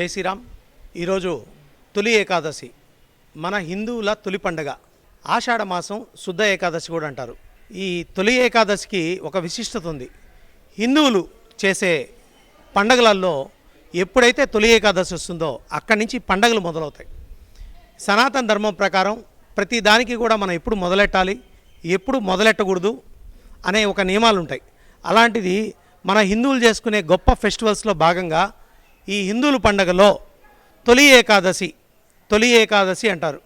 జై శ్రీరామ్. ఈరోజు తొలి ఏకాదశి, మన హిందువుల తొలి పండగ. ఆషాఢ మాసం శుద్ధ ఏకాదశి కూడా అంటారు. ఈ తొలి ఏకాదశికి ఒక విశిష్టత ఉంది. హిందువులు చేసే పండగలలో ఎప్పుడైతే తొలి ఏకాదశి వస్తుందో అక్కడి నుంచి పండగలు మొదలవుతాయి. సనాతన ధర్మం ప్రకారం ప్రతి దానికి కూడా మనం ఎప్పుడు మొదలెట్టాలి, ఎప్పుడు మొదలెట్టకూడదు అనే ఒక నియమాలు ఉంటాయి. అలాంటిది మన హిందువులు చేసుకునే గొప్ప ఫెస్టివల్స్లో భాగంగా ఈ హిందువుల పండగలో తొలి ఏకాదశి అంటారు.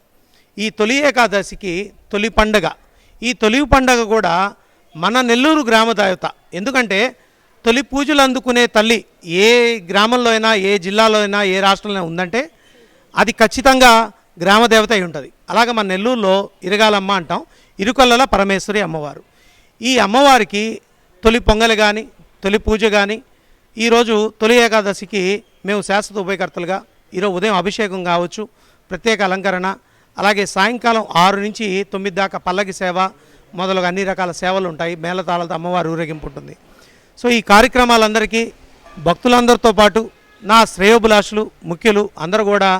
ఈ తొలి ఏకాదశికి తొలి పండగ. ఈ తొలి పండగ కూడా మన నెల్లూరు గ్రామ దేవత. ఎందుకంటే తొలి పూజలు అందుకునే తల్లి ఏ గ్రామంలో అయినా, ఏ జిల్లాలో అయినా, ఏ రాష్ట్రంలో ఉందంటే అది ఖచ్చితంగా గ్రామ దేవత అయి ఉంటుంది. అలాగే మన నెల్లూరులో ఇరగాలమ్మ అంటాం, ఇరుకొల్లల పరమేశ్వరి అమ్మవారు. ఈ అమ్మవారికి తొలి పొంగలి కానీ, తొలి పూజ కానీ, ఈరోజు తొలి ఏకాదశికి మేము శాశ్వత ఉభయకర్తలుగా ఈరోజు ఉదయం అభిషేకం కావచ్చు, ప్రత్యేక అలంకరణ, అలాగే సాయంకాలం 6 నుంచి 9 దాకా పల్లకి సేవ మొదలుగా అన్ని రకాల సేవలు ఉంటాయి. మేళతాళాలతో అమ్మవారు ఊరేగింపు ఉంటుంది. సో ఈ కార్యక్రమాలందరికీ భక్తులందరితో పాటు నా శ్రేయోభిలాషులు, ముఖ్యులు అందరూ కూడా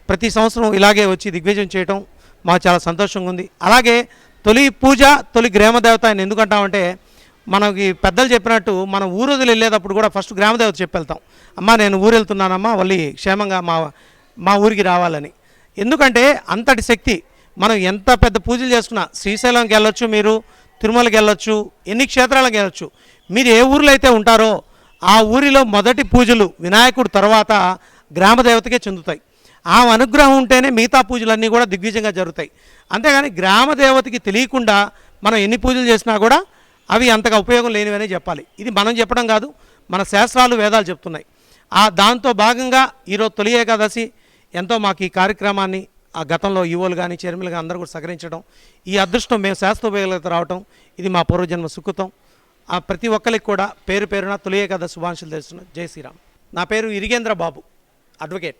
ప్రతి సంవత్సరం ఇలాగే వచ్చి దిగ్విజయం చేయటం మాకు చాలా సంతోషంగా ఉంది. అలాగే తొలి పూజ, తొలి గ్రామదేవత అని ఎందుకంటామంటే, మనకి పెద్దలు చెప్పినట్టు మనం ఊరోజులు వెళ్ళేటప్పుడు కూడా ఫస్ట్ గ్రామదేవత చెప్పి వెళ్తాం. అమ్మ నేను ఊరు వెళ్తున్నానమ్మా, మళ్ళీ క్షేమంగా మా ఊరికి రావాలని. ఎందుకంటే అంతటి శక్తి. మనం ఎంత పెద్ద పూజలు చేసుకున్నా, శ్రీశైలంకి వెళ్ళొచ్చు, మీరు తిరుమలకి వెళ్ళొచ్చు, ఎన్ని క్షేత్రాలకు వెళ్ళొచ్చు, మీరు ఏ ఊరిలో అయితే ఉంటారో ఆ ఊరిలో మొదటి పూజలు వినాయకుడు తర్వాత గ్రామదేవతకే చెందుతాయి. ఆ అనుగ్రహం ఉంటేనే మిగతా పూజలన్నీ కూడా దిగ్విజయంగా జరుగుతాయి. అంతేగాని గ్రామదేవతకి తెలియకుండా మనం ఎన్ని పూజలు చేసినా కూడా అవి అంతగా ఉపయోగం లేనివనే చెప్పాలి. ఇది మనం చెప్పడం కాదు, మన శాస్త్రాలు, వేదాలు చెప్తున్నాయి. దాంతో భాగంగా ఈరోజు తొలి ఏకాదశి ఎంతో మాకు ఈ కార్యక్రమాన్ని ఆ గతంలో ఈవోలు కానీ, చైర్మన్లు కానీ అందరూ కూడా సహకరించడం, ఈ అదృష్టం మేము శాస్త్రోపయోగత రావటం, ఇది మా పూర్వజన్మ సుకృతం. ప్రతి ఒక్కరికి కూడా పేరు పేరున తొలి ఏకాదశి శుభాంశలు తెలుస్తున్నాం. జై శ్రీరామ్. నా పేరు ఇరిగేంద్ర బాబు, అడ్వకేట్.